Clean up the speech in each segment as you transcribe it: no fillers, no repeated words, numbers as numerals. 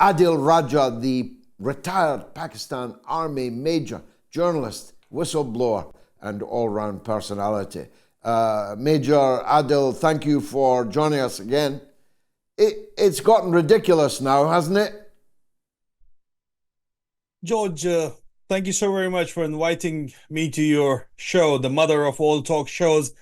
Adil Raja, the retired Pakistan Army major, journalist, whistleblower, and all-round personality. Major Adil, thank you for joining us again. It's gotten ridiculous now, hasn't it? George, thank you so very much for inviting me to your show, the mother of all talk shows.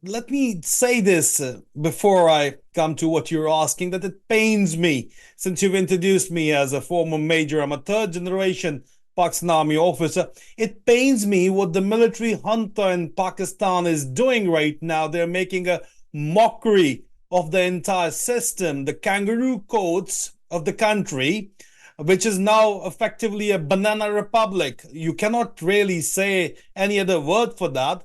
Let me say this before I come to what you're asking, that it pains me, since you've introduced me as a former major, I'm a third generation Pakistan Army officer. It pains me what the military junta in Pakistan is doing right now. They're making a mockery of the entire system, the kangaroo courts of the country, which is now effectively a banana republic. You cannot really say any other word for that.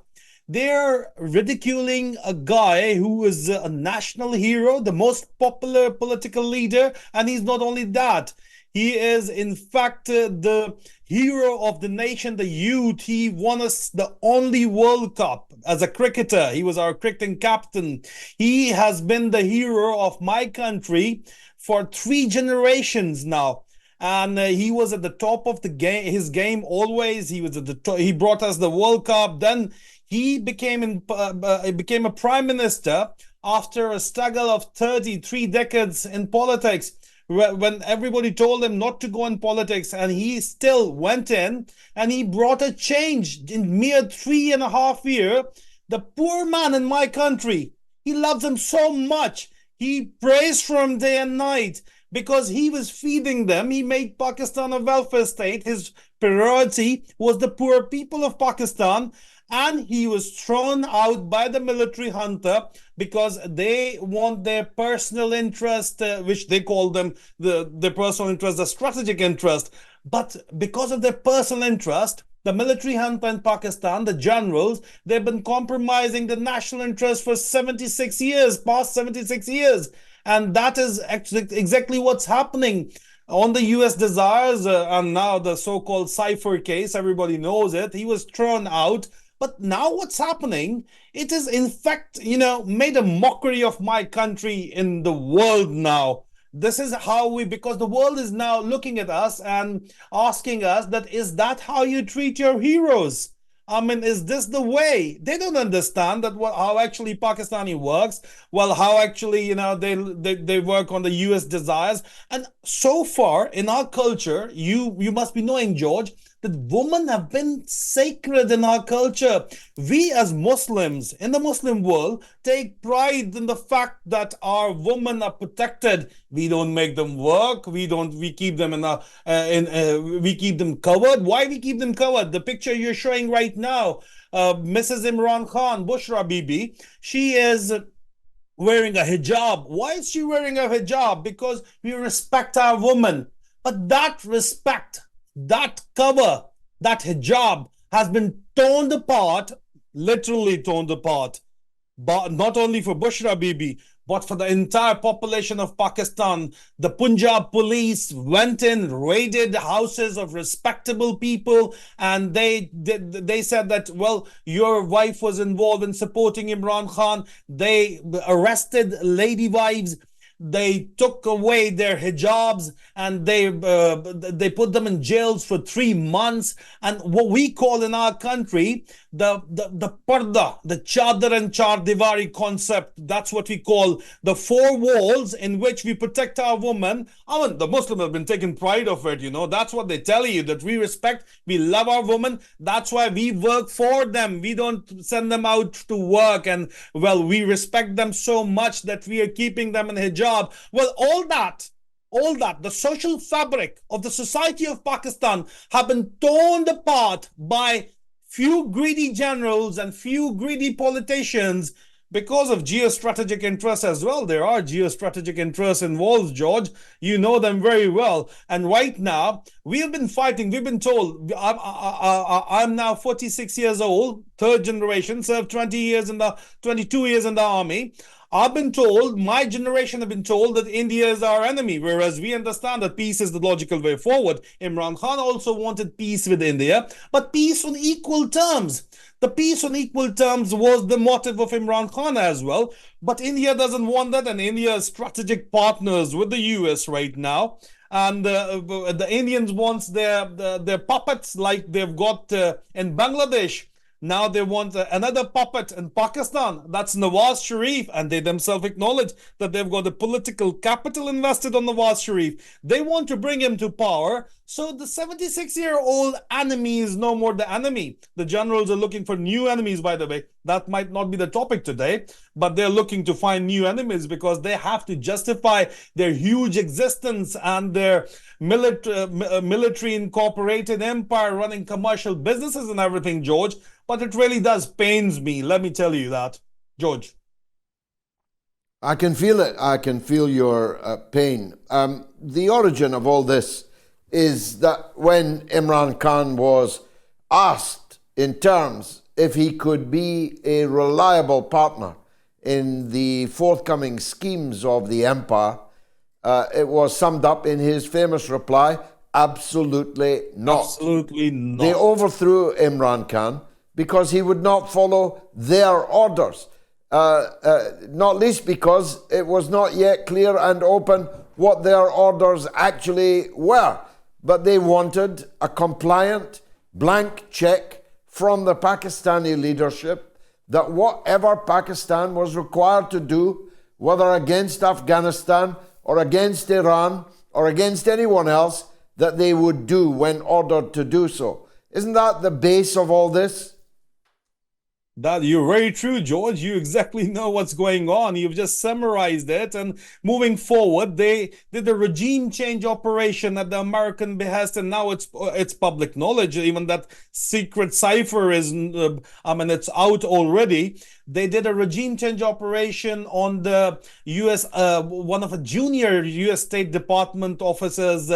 They're ridiculing a guy who is a national hero, the most popular political leader, and he's not only that. He is, in fact, the hero of the nation, the youth. He won us the only World Cup as a cricketer. He was our cricketing captain. He has been the hero of my country for 3 generations now. And he was at the top of the game, his game always. He was at the top. He brought us the World Cup. Then he became a prime minister after a struggle of 33 decades in politics, when everybody told him not to go in politics, and he still went in, and he brought a change in mere 3.5 years. The poor man in my country, he loves him so much. He prays for him day and night because he was feeding them. He made Pakistan a welfare state. His priority was the poor people of Pakistan. And he was thrown out by the military junta because they want their personal interest, which they call them the personal interest, the strategic interest. But because of their personal interest, the military junta in Pakistan, the generals, they've been compromising the national interest for 76 years, past 76 years. And that is actually exactly what's happening. On the US desires, and now the so-called Cypher case, everybody knows it, he was thrown out. But now what's happening, it is in fact, made a mockery of my country in the world now. This is how because the world is now looking at us and asking us is that how you treat your heroes? I mean, is this the way? They don't understand that how actually Pakistani works. Well, how actually, they work on the US desires. And so far in our culture, you must be knowing, George, that women have been sacred in our culture. We as Muslims in the Muslim world take pride in the fact that our women are protected. We don't make them work. We keep them we keep them covered. Why we keep them covered? The picture you're showing right now, Mrs. Imran Khan, Bushra Bibi, she is wearing a hijab. Why is she wearing a hijab? Because we respect our women. But that respect, that cover, that hijab has been torn apart, literally torn apart, but not only for Bushra Bibi, but for the entire population of Pakistan. The Punjab police went in, raided houses of respectable people, and they said that, well, your wife was involved in supporting Imran Khan. They arrested lady wives. They took away their hijabs and they put them in jails for 3 months. And what we call in our country the parda, the chadar and chardivari concept, that's what we call the 4 walls in which we protect our women. I mean, the Muslims have been taking pride of it, That's what they tell you, that we respect, we love our women. That's why we work for them. We don't send them out to work. And, well, we respect them so much that we are keeping them in hijab. Well, all that, the social fabric of the society of Pakistan have been torn apart by few greedy generals and few greedy politicians because of geostrategic interests as well. There are geostrategic interests involved, George. You know them very well. And right now, we have been fighting. We've been told, I'm now 46 years old, third generation, served 22 years in the army. I've been told, my generation have been told that India is our enemy, whereas we understand that peace is the logical way forward. Imran Khan also wanted peace with India, but peace on equal terms. The peace on equal terms was the motive of Imran Khan as well. But India doesn't want that, and India is strategic partners with the US right now. and the Indians wants their puppets like they've got in Bangladesh. Now they want another puppet in Pakistan. That's Nawaz Sharif, and they themselves acknowledge that they've got the political capital invested on Nawaz Sharif. They want to bring him to power. So the 76-year-old enemy is no more the enemy. The generals are looking for new enemies, by the way. That might not be the topic today, but they're looking to find new enemies because they have to justify their huge existence and their military incorporated empire running commercial businesses and everything, George. But it really does pains me, let me tell you that, George. I can feel it. I can feel your pain. The origin of all this is that when Imran Khan was asked in terms if he could be a reliable partner in the forthcoming schemes of the empire, it was summed up in his famous reply, absolutely not. Absolutely not. They overthrew Imran Khan because he would not follow their orders, not least because it was not yet clear and open what their orders actually were. But they wanted a compliant blank check from the Pakistani leadership that whatever Pakistan was required to do, whether against Afghanistan or against Iran or against anyone else, that they would do when ordered to do so. Isn't that the base of all this? That you're very true, George. You exactly know what's going on. You've just summarized it. And moving forward, they did a regime change operation at the American behest, and now it's public knowledge. Even that secret cipher is, it's out already. They did a regime change operation on the U.S. One of a junior U.S. State Department officers,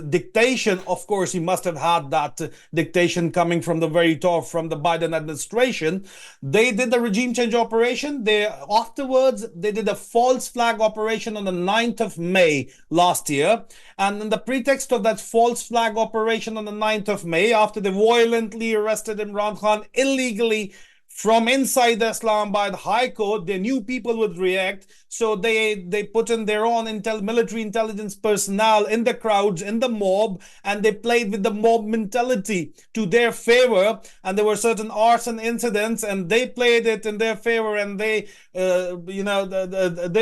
dictation. Of course, he must have had that dictation coming from the very top, from the Biden administration. They did the regime change operation. Afterwards, they did a false flag operation on the 9th of May last year. And in the pretext of that false flag operation on the 9th of May, after they violently arrested Imran Khan illegally from inside the Islamabad High Court, they knew people would react, so they put in their own military intelligence personnel in the crowds, in the mob, and they played with the mob mentality to their favor. And there were certain arson incidents, and they played it in their favor, and they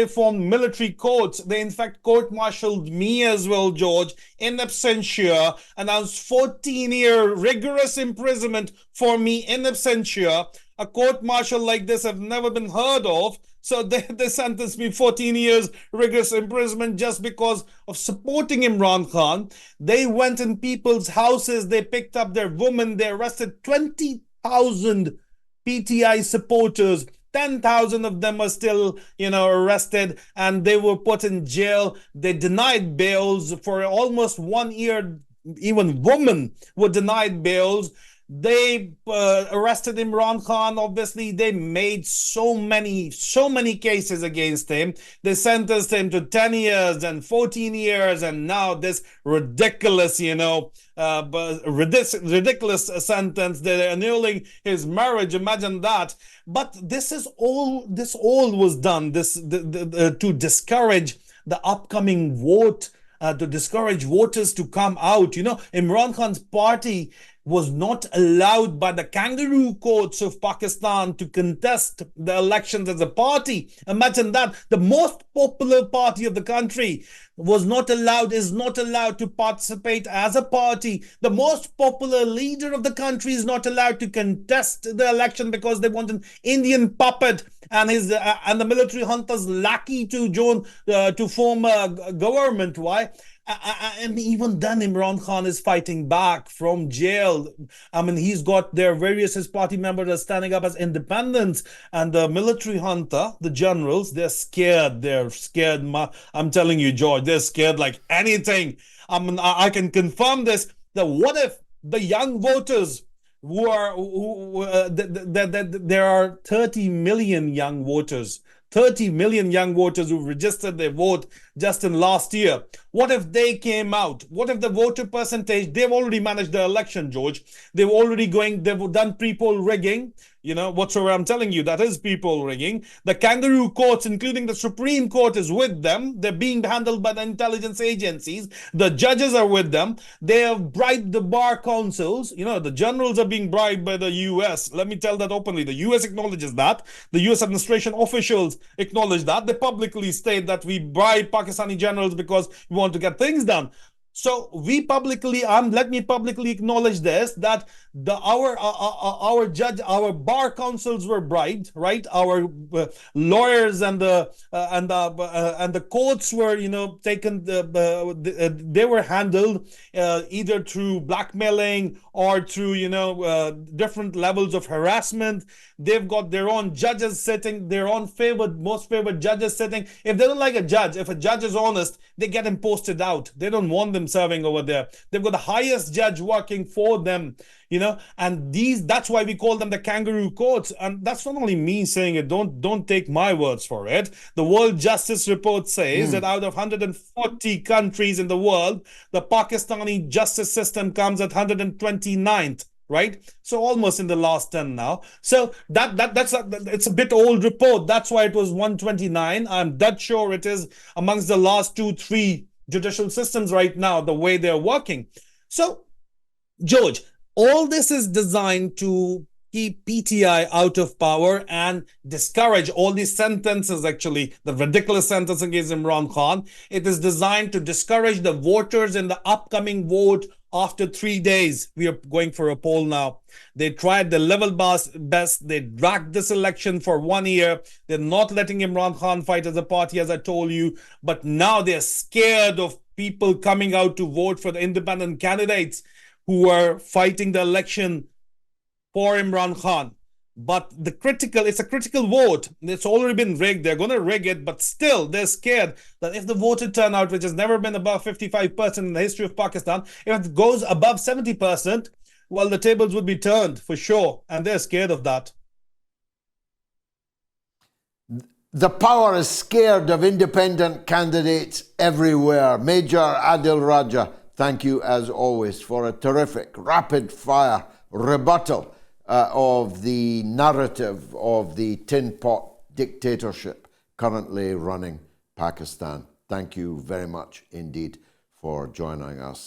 formed military courts. They in fact court-martialed me as well, George, in absentia, announced 14-year rigorous imprisonment for me in absentia. A court-martial like this have never been heard of. So they sentenced me 14 years rigorous imprisonment just because of supporting Imran Khan. They went in people's houses. They picked up their women. They arrested 20,000 PTI supporters. 10,000 of them are still, arrested, and they were put in jail. They denied bails for almost 1 year. Even women were denied bails. They arrested Imran Khan. Obviously, they made so many cases against him. They sentenced him to 10 years and 14 years, and now this ridiculous, ridiculous sentence. They're annulling his marriage. Imagine that. But this all was done to discourage the upcoming vote, to discourage voters to come out. Imran Khan's party was not allowed by the kangaroo courts of Pakistan to contest the elections as a party. Imagine that. The most popular party of the country is not allowed to participate as a party. The most popular leader of the country is not allowed to contest the election because they want an Indian puppet and the military junta's lackey to join to form a government. Why? And even then, Imran Khan is fighting back from jail. He's got his party members are standing up as independents, and the military junta, the generals, they're scared. They're scared. I'm telling you, George, they're scared like anything. I can confirm this. That what if the young voters there are 30 million young voters. 30 million young voters who registered their vote. just in last year. What if they came out? What if the voter percentage, they've already managed the election, George. They've done pre-poll rigging. Whatsoever I'm telling you, that is people rigging. The kangaroo courts, including the Supreme Court, is with them. They're being handled by the intelligence agencies. The judges are with them. They have bribed the bar councils. The generals are being bribed by the US. Let me tell that openly. The US acknowledges that. The US administration officials acknowledge that. They publicly state that we bribe Pakistani generals because we want to get things done. So let me publicly acknowledge this, that our bar councils were bribed, right? Our lawyers and the courts were, taken. They were handled either through blackmailing or through, different levels of harassment. They've got their own judges sitting, their own most favored judges sitting. If they don't like a judge, if a judge is honest, they get him posted out. They don't want them serving over there. They've got the highest judge working for them, and that's why we call them the kangaroo courts. And that's not only me saying it. Don't take my words for it. The World Justice Report says that out of 140 countries in the world, the Pakistani justice system comes at 129th. Right, so almost in the last 10 now. So it's a bit old report. That's why it was 129. I'm dead sure it is amongst the last 2-3 judicial systems right now, the way they're working. So, George, all this is designed to keep PTI out of power and discourage all these sentences, actually, the ridiculous sentence against Imran Khan. It is designed to discourage the voters in the upcoming vote. After 3 days, we are going for a poll now. They tried the level best. They dragged this election for 1 year. They're not letting Imran Khan fight as a party, as I told you. But now they're scared of people coming out to vote for the independent candidates who are fighting the election for Imran Khan. But it's a critical vote. It's already been rigged. They're going to rig it, but still they're scared that if the voter turnout, which has never been above 55% in the history of Pakistan, if it goes above 70%, well, the tables would be turned for sure. And they're scared of that. The power is scared of independent candidates everywhere. Major Adil Raja, thank you as always for a terrific rapid fire rebuttal of the narrative of the tin pot dictatorship currently running Pakistan. Thank you very much indeed for joining us.